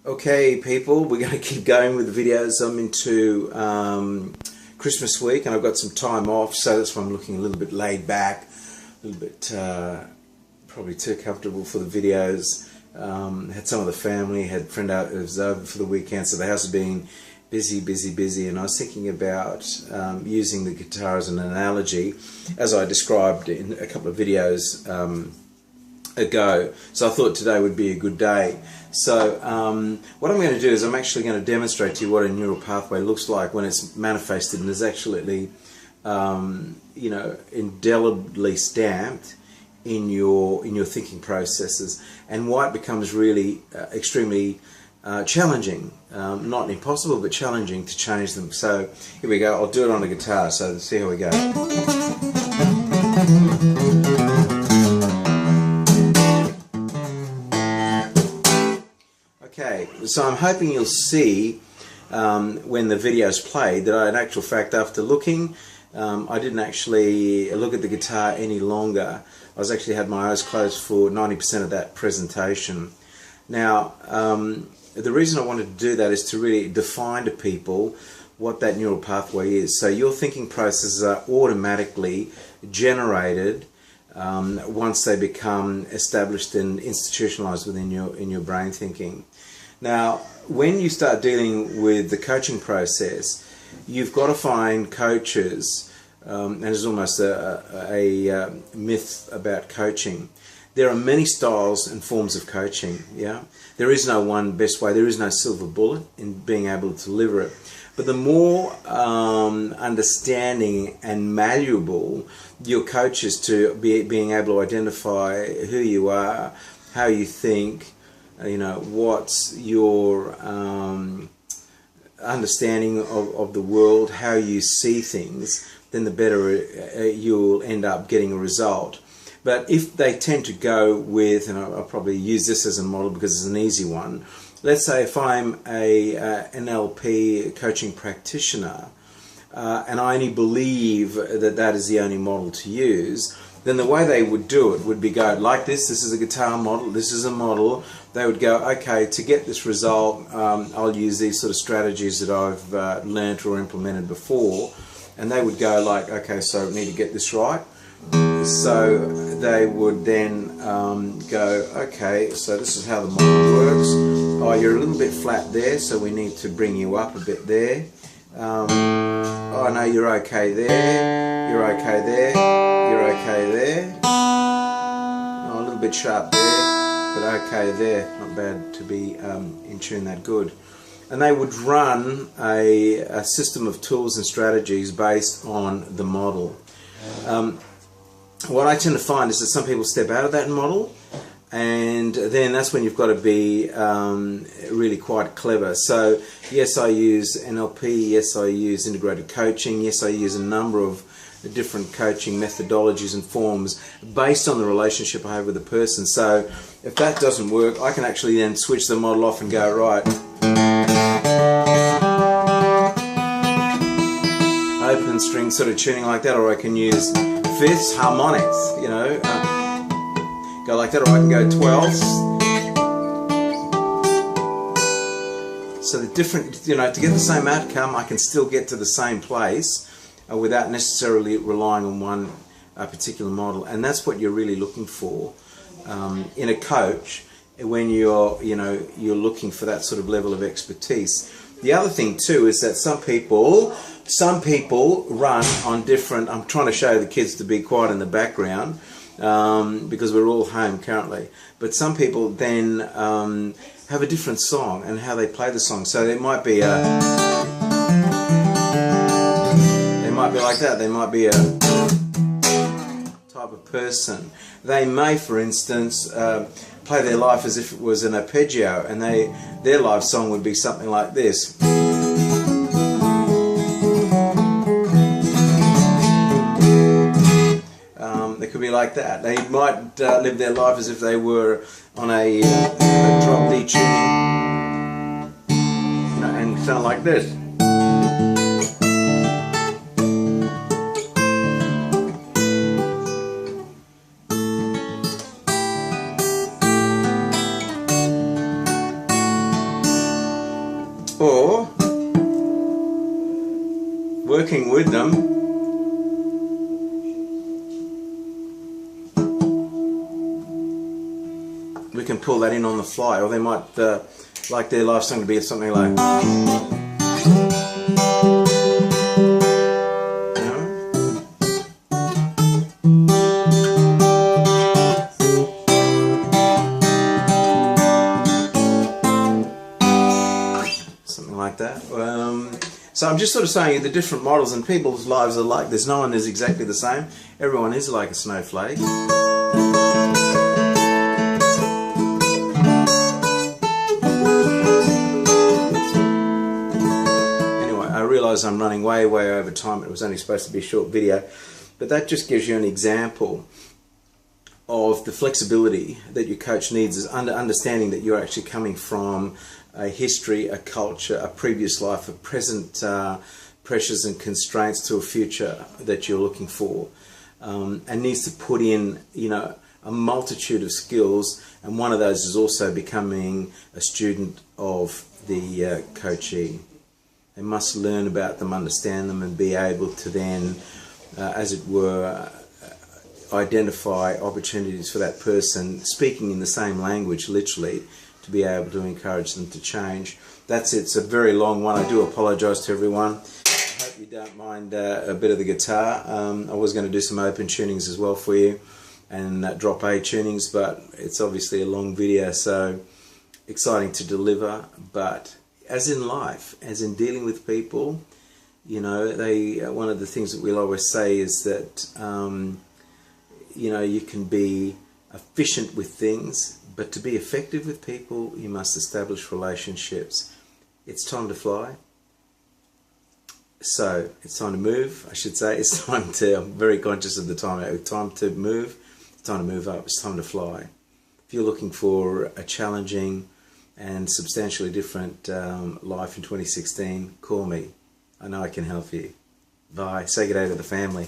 Okay, people, we're going to keep going with the videos. I'm into Christmas week and I've got some time off, so that's why I'm looking a little bit laid back, a little bit probably too comfortable for the videos. Had some of the family, had a friend out who was over for the weekend, so the house has been busy, and I was thinking about using the guitar as an analogy, as I described in a couple of videos ago. So I thought today would be a good day. So what I'm going to do is I'm actually going to demonstrate to you what a neural pathway looks like when it's manifested and is actually you know, indelibly stamped in your thinking processes, and why it becomes really extremely challenging, not impossible but challenging to change them. So here we go. I'll do it on a guitar, so let's see how we go. Okay, so I'm hoping you'll see when the video's played that in actual fact, after looking, I didn't actually look at the guitar any longer. I was actually had my eyes closed for 90% of that presentation. Now, the reason I wanted to do that is to really define to people what that neural pathway is. So your thinking processes are automatically generated once they become established and institutionalized within your brain thinking. Now, when you start dealing with the coaching process, you've got to find coaches, and there's almost a myth about coaching. There are many styles and forms of coaching. Yeah, there is no one best way. There is no silver bullet in being able to deliver it. But the more understanding and malleable your coach is to being able to identify who you are, how you think, you know, what's your understanding of the world, how you see things, then the better you'll end up getting a result. But if they tend to go with, and I'll probably use this as a model because it's an easy one, let's say if I'm a NLP coaching practitioner and I only believe that that is the only model to use, then the way they would do it would be go like this. This is a guitar model, this is a model. They would go, okay, to get this result, I'll use these sort of strategies that I've learnt or implemented before. And they would go like, okay, so we need to get this right. So they would then go, okay, so this is how the model works. Oh, you're a little bit flat there, so we need to bring you up a bit there. Oh no, you're okay there, you're okay there, you're okay there. Oh, a little bit sharp there, but okay there. Not bad to be in tune that good. And they would run a system of tools and strategies based on the model. What I tend to find is that some people step out of that model, and then that's when you've got to be really quite clever. So yes, I use NLP, yes I use integrated coaching, yes I use a number of different coaching methodologies and forms based on the relationship I have with the person. So if that doesn't work, I can actually then switch the model off and go, right, open string sort of tuning like that, or I can use fifths, harmonics, you know, go like that, or I can go 12ths. So the different, you know, to get the same outcome, I can still get to the same place without necessarily relying on one particular model. And that's what you're really looking for in a coach when you're, you know, you're looking for that sort of level of expertise. The other thing too is that some people run on different, I'm trying to show the kids to be quiet in the background because we're all home currently, but some people then have a different song and how they play the song. So there might be like that, they might be a type of person. They may, for instance, play their life as if it was an arpeggio, and their life song would be something like this. They could be like that. They might live their life as if they were on a drop D tuning, you know, and sound like this. or working with them, we can pull that in on the fly, or they might like their life song to be something like, something like that. So I'm just sort of saying the different models, and people's lives are like, there's no one is exactly the same. Everyone is like a snowflake. I realise I'm running way over time. It was only supposed to be a short video, but that just gives you an example of the flexibility that your coach needs, is understanding that you're actually coming from a history, a culture, a previous life, a present pressures and constraints to a future that you're looking for, and needs to put in, you know, a multitude of skills, and one of those is also becoming a student of the coachee. They must learn about them, understand them, and be able to then, as it were, identify opportunities for that person, speaking in the same language, literally, to be able to encourage them to change. That's it. It's a very long one. I do apologise to everyone. I hope you don't mind a bit of the guitar. I was going to do some open tunings as well for you, and drop A tunings, but it's obviously a long video, so exciting to deliver. But as in life, as in dealing with people, you know, one of the things that we'll always say is that, you know, you can be efficient with things, but to be effective with people, you must establish relationships. It's time to fly. So it's time to move, I should say. It's time to, I'm very conscious of the time. It's time to move. It's time to move up. It's time to fly. If you're looking for a challenging and substantially different life in 2016, call me. I know I can help you. Bye. Say good day to the family.